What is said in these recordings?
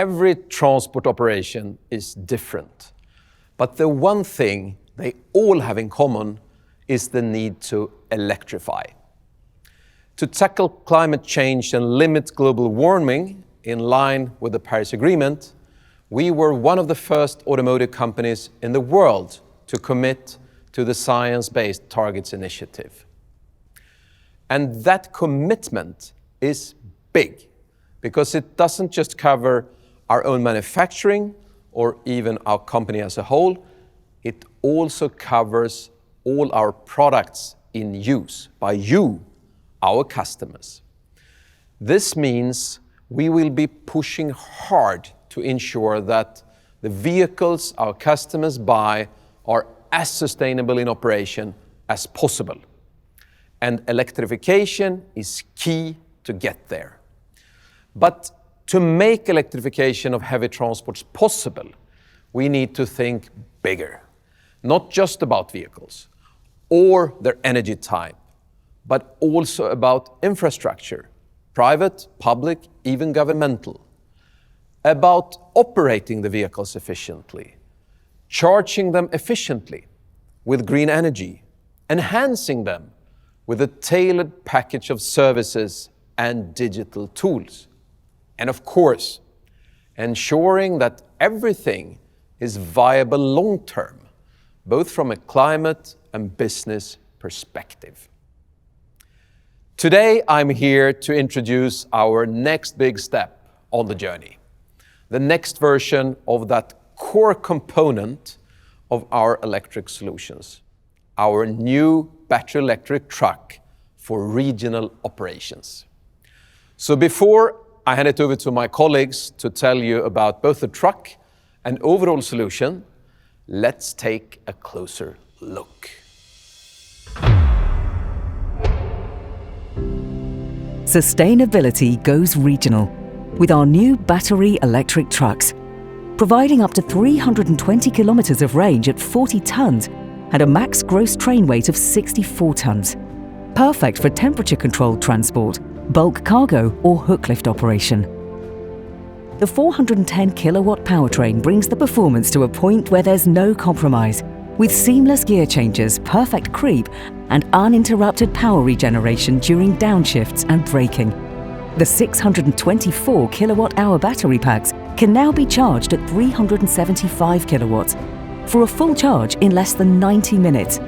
Every transport operation is different, but the one thing they all have in common is the need to electrify. To tackle climate change and limit global warming in line with the Paris Agreement, we were one of the first automotive companies in the world to commit to the Science-Based Targets Initiative. And that commitment is big, because it doesn't just cover our own manufacturing or even our company as a whole, it also covers all our products in use by you, our customers. This means we will be pushing hard to ensure that the vehicles our customers buy are as sustainable in operation as possible. And electrification is key to get there. But to make electrification of heavy transports possible, we need to think bigger, not just about vehicles or their energy type, but also about infrastructure, private, public, even governmental, about operating the vehicles efficiently, charging them efficiently with green energy, enhancing them with a tailored package of services and digital tools. And of course, ensuring that everything is viable long-term, both from a climate and business perspective. Today, I'm here to introduce our next big step on the journey, the next version of that core component of our electric solutions, our new battery electric truck for regional operations. So before I hand it over to my colleagues to tell you about both the truck and overall solution, let's take a closer look. Sustainability goes regional with our new battery electric trucks, providing up to 320 kilometers of range at 40 tons and a max gross train weight of 64 tons. Perfect for temperature-controlled transport, bulk cargo or hook lift operation. The 410 kilowatt powertrain brings the performance to a point where there's no compromise, with seamless gear changes, perfect creep and uninterrupted power regeneration during downshifts and braking. The 624 kilowatt-hour battery packs can now be charged at 375 kilowatts for a full charge in less than 90 minutes.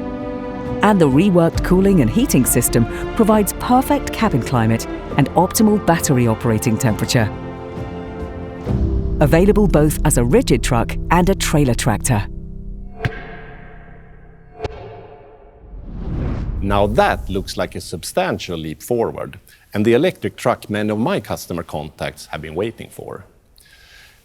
And the reworked cooling and heating system provides perfect cabin climate and optimal battery operating temperature. Available both as a rigid truck and a trailer tractor. Now that looks like a substantial leap forward, and the electric truck many of my customer contacts have been waiting for.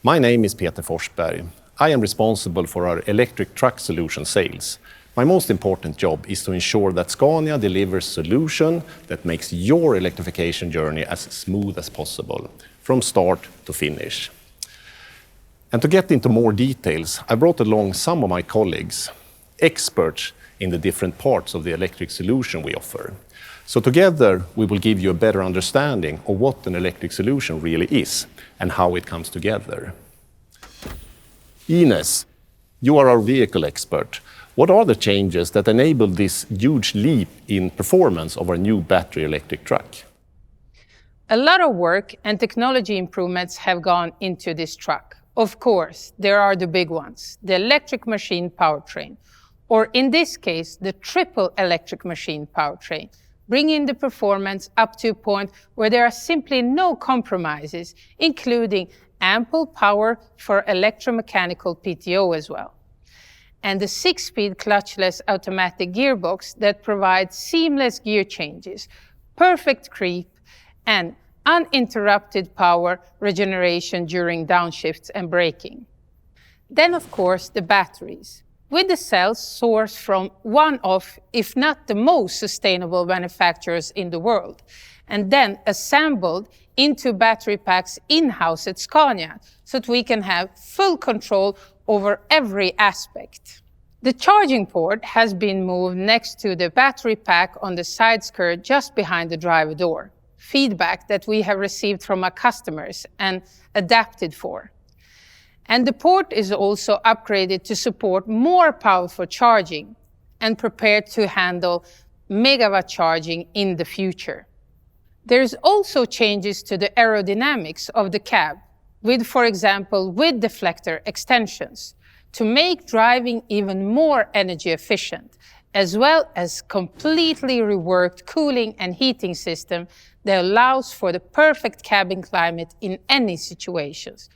My name is Peter Forsberg. I am responsible for our electric truck solution sales. My most important job is to ensure that Scania delivers a solution that makes your electrification journey as smooth as possible, from start to finish. And to get into more details, I brought along some of my colleagues, experts in the different parts of the electric solution we offer. So together, we will give you a better understanding of what an electric solution really is and how it comes together. Ines, you are our vehicle expert. What are the changes that enable this huge leap in performance of our new battery electric truck? A lot of work and technology improvements have gone into this truck. Of course, there are the big ones, the electric machine powertrain, or in this case, the triple electric machine powertrain, bringing the performance up to a point where there are simply no compromises, including ample power for electromechanical PTO as well. And the 6-speed clutchless automatic gearbox that provides seamless gear changes, perfect creep, and uninterrupted power regeneration during downshifts and braking. Then, of course, the batteries, with the cells sourced from one of, if not the most sustainable manufacturers in the world, and then assembled into battery packs in-house at Scania, so that we can have full control over every aspect. The charging port has been moved next to the battery pack on the side skirt just behind the driver door. Feedback that we have received from our customers and adapted for. And the port is also upgraded to support more powerful charging and prepared to handle megawatt charging in the future. There's also changes to the aerodynamics of the cab, with, for example, with deflector extensions, to make driving even more energy efficient, as well as completely reworked cooling and heating system that allows for the perfect cabin climate in any situations,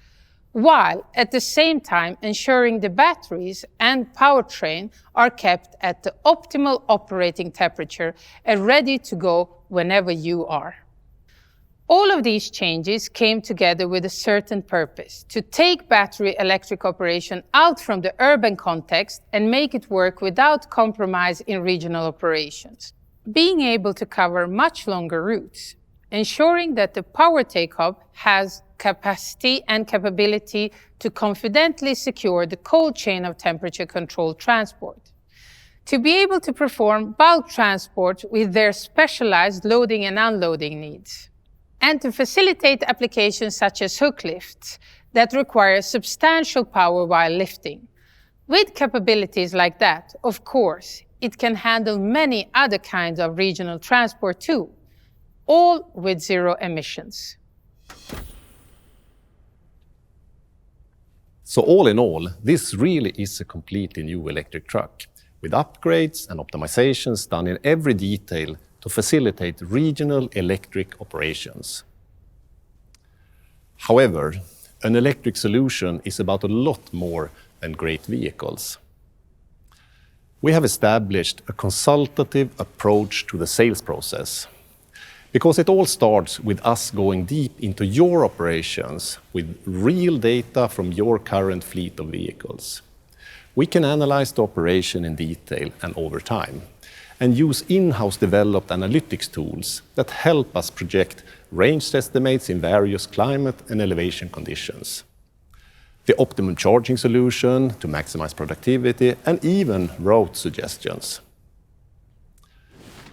while at the same time ensuring the batteries and powertrain are kept at the optimal operating temperature and ready to go whenever you are. All of these changes came together with a certain purpose: to take battery electric operation out from the urban context and make it work without compromise in regional operations. Being able to cover much longer routes, ensuring that the power take-up has capacity and capability to confidently secure the cold chain of temperature-controlled transport. To be able to perform bulk transport with their specialized loading and unloading needs. And to facilitate applications such as hook lifts that require substantial power while lifting. With capabilities like that, of course, it can handle many other kinds of regional transport too, all with zero emissions. So all in all, this really is a completely new electric truck, with upgrades and optimizations done in every detail to facilitate regional electric operations. However, an electric solution is about a lot more than great vehicles. We have established a consultative approach to the sales process, because it all starts with us going deep into your operations with real data from your current fleet of vehicles. We can analyze the operation in detail and over time, and use in-house developed analytics tools that help us project range estimates in various climate and elevation conditions, the optimum charging solution to maximize productivity, and even route suggestions.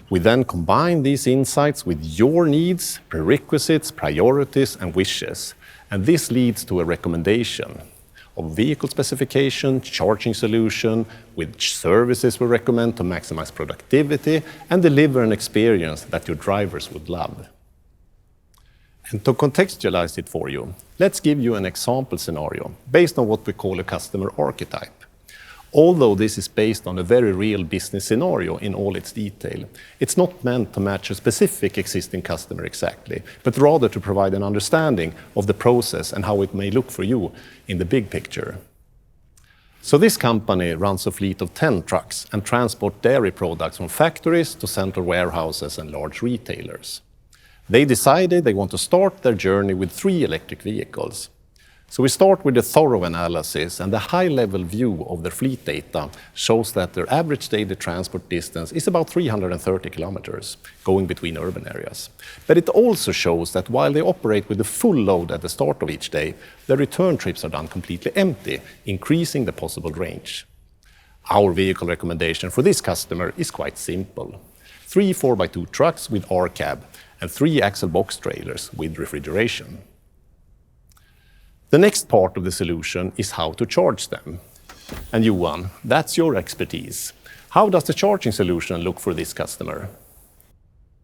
We then combine these insights with your needs, prerequisites, priorities, and wishes, and this leads to a recommendation of vehicle specification, charging solution, which services we recommend to maximize productivity and deliver an experience that your drivers would love. And to contextualize it for you, let's give you an example scenario based on what we call a customer archetype. Although this is based on a very real business scenario in all its detail, it's not meant to match a specific existing customer exactly, but rather to provide an understanding of the process and how it may look for you in the big picture. So this company runs a fleet of 10 trucks and transport dairy products from factories to central warehouses and large retailers. They decided they want to start their journey with 3 electric vehicles. So we start with a thorough analysis, and the high-level view of their fleet data shows that their average daily transport distance is about 330 kilometers, going between urban areas. But it also shows that while they operate with a full load at the start of each day, their return trips are done completely empty, increasing the possible range. Our vehicle recommendation for this customer is quite simple: 3 4x2 trucks with R-cab and 3 axle box trailers with refrigeration. The next part of the solution is how to charge them. And Johan, that's your expertise. How does the charging solution look for this customer?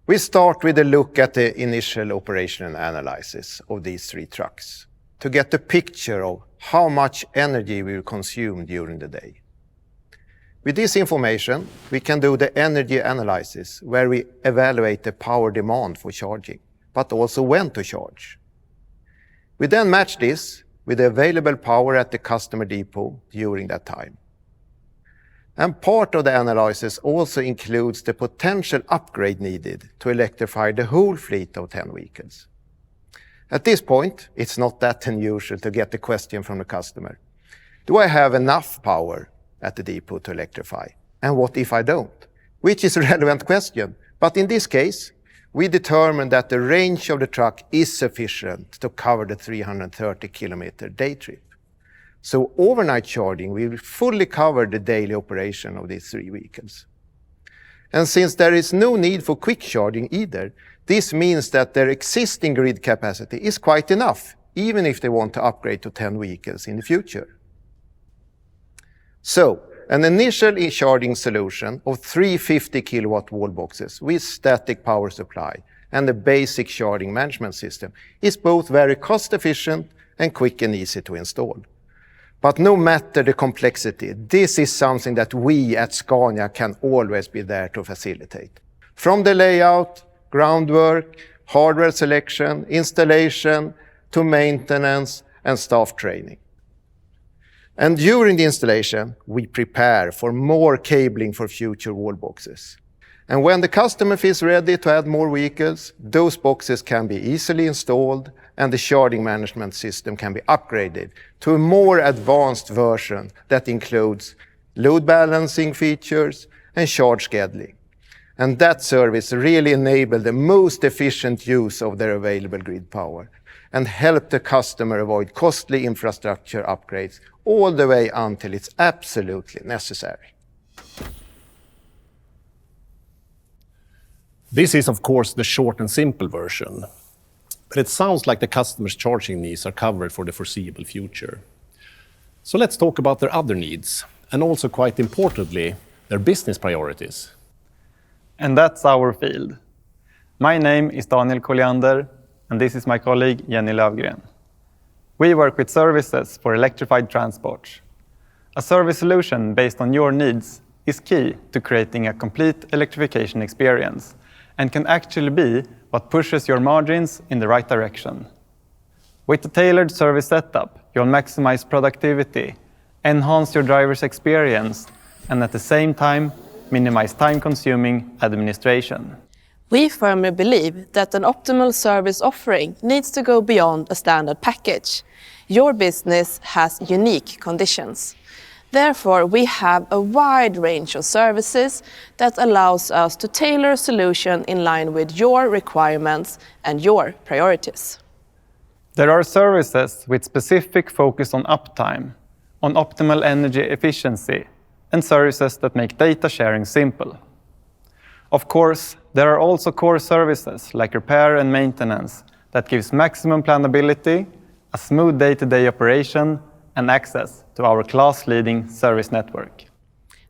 We start with a look at the initial operational analysis of these 3 trucks to get a picture of how much energy we will consume during the day. With this information, we can do the energy analysis where we evaluate the power demand for charging, but also when to charge. We then match this with the available power at the customer depot during that time. And part of the analysis also includes the potential upgrade needed to electrify the whole fleet of 10 vehicles. At this point, it's not that unusual to get the question from the customer: do I have enough power at the depot to electrify? And what if I don't? Which is a relevant question, but in this case, we determined that the range of the truck is sufficient to cover the 330-kilometer day trip. So overnight charging will fully cover the daily operation of these 3 vehicles. And since there is no need for quick charging either, this means that their existing grid capacity is quite enough, even if they want to upgrade to 10 vehicles in the future. So, an initial charging solution of 350 kilowatt wall boxes with static power supply and a basic charging management system is both very cost efficient and quick and easy to install. But no matter the complexity, this is something that we at Scania can always be there to facilitate. From the layout, groundwork, hardware selection, installation, to maintenance and staff training. And during the installation, we prepare for more cabling for future wall boxes. And when the customer feels ready to add more vehicles, those boxes can be easily installed and the charging management system can be upgraded to a more advanced version that includes load balancing features and charge scheduling. And that service really enables the most efficient use of their available grid power and help the customer avoid costly infrastructure upgrades all the way until it's absolutely necessary. This is, of course, the short and simple version, but it sounds like the customer's charging needs are covered for the foreseeable future. So let's talk about their other needs, and also, quite importantly, their business priorities. And that's our field. My name is Daniel Colliander, and this is my colleague Jenny Lövgren. We work with services for electrified transport. A service solution based on your needs is key to creating a complete electrification experience and can actually be what pushes your margins in the right direction. With a tailored service setup, you'll maximize productivity, enhance your driver's experience, and at the same time, minimize time-consuming administration. We firmly believe that an optimal service offering needs to go beyond a standard package. Your business has unique conditions. Therefore, we have a wide range of services that allows us to tailor a solution in line with your requirements and your priorities. There are services with specific focus on uptime, on optimal energy efficiency, and services that make data sharing simple. Of course, there are also core services like repair and maintenance that gives maximum planability, a smooth day-to-day operation, and access to our class-leading service network.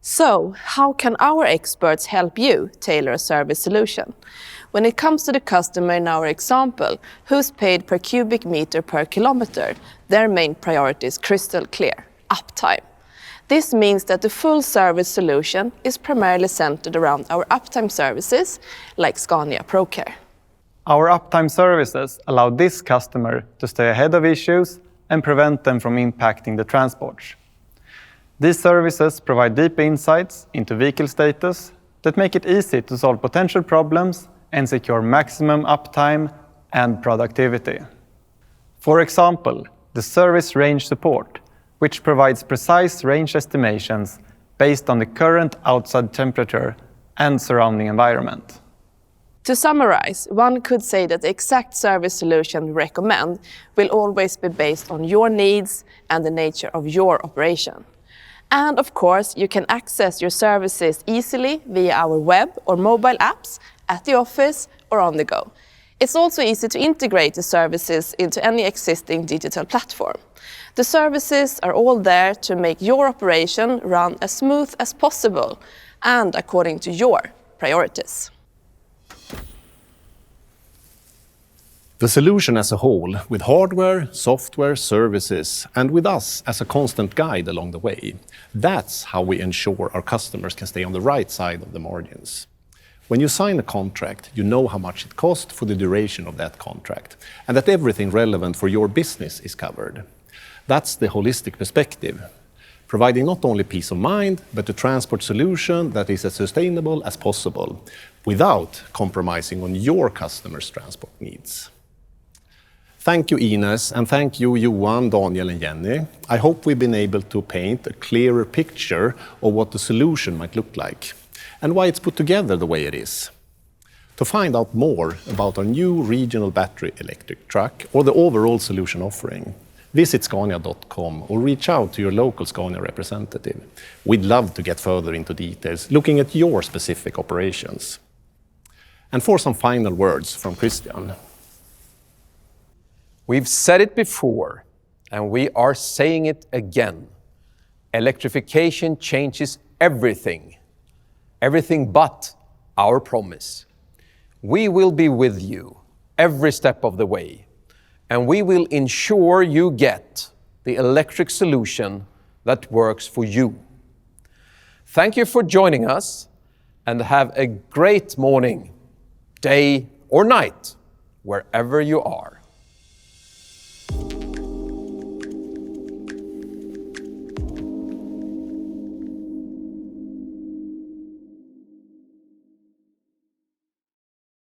So, how can our experts help you tailor a service solution? When it comes to the customer in our example, who's paid per cubic meter per kilometer, their main priority is crystal clear: uptime. This means that the full service solution is primarily centered around our uptime services, like Scania ProCare. Our uptime services allow this customer to stay ahead of issues and prevent them from impacting the transport. These services provide deep insights into vehicle status that make it easy to solve potential problems and secure maximum uptime and productivity. For example, the service range support, which provides precise range estimations based on the current outside temperature and surrounding environment. To summarize, one could say that the exact service solution we recommend will always be based on your needs and the nature of your operation. And of course, you can access your services easily via our web or mobile apps, at the office or on the go. It's also easy to integrate the services into any existing digital platform. The services are all there to make your operation run as smooth as possible and according to your priorities. The solution as a whole, with hardware, software, services, and with us as a constant guide along the way, that's how we ensure our customers can stay on the right side of the margins. When you sign a contract, you know how much it costs for the duration of that contract, and that everything relevant for your business is covered. That's the holistic perspective, providing not only peace of mind, but a transport solution that is as sustainable as possible, without compromising on your customers' transport needs. Thank you, Ines, and thank you, Johan, Daniel, and Jenny. I hope we've been able to paint a clearer picture of what the solution might look like, and why it's put together the way it is. To find out more about our new regional battery electric truck or the overall solution offering, visit Scania.com or reach out to your local Scania representative. We'd love to get further into details, looking at your specific operations. And for some final words from Christian. We've said it before, and we are saying it again. Electrification changes everything but our promise. We will be with you every step of the way, and we will ensure you get the electric solution that works for you. Thank you for joining us, and have a great morning, day or night, wherever you are.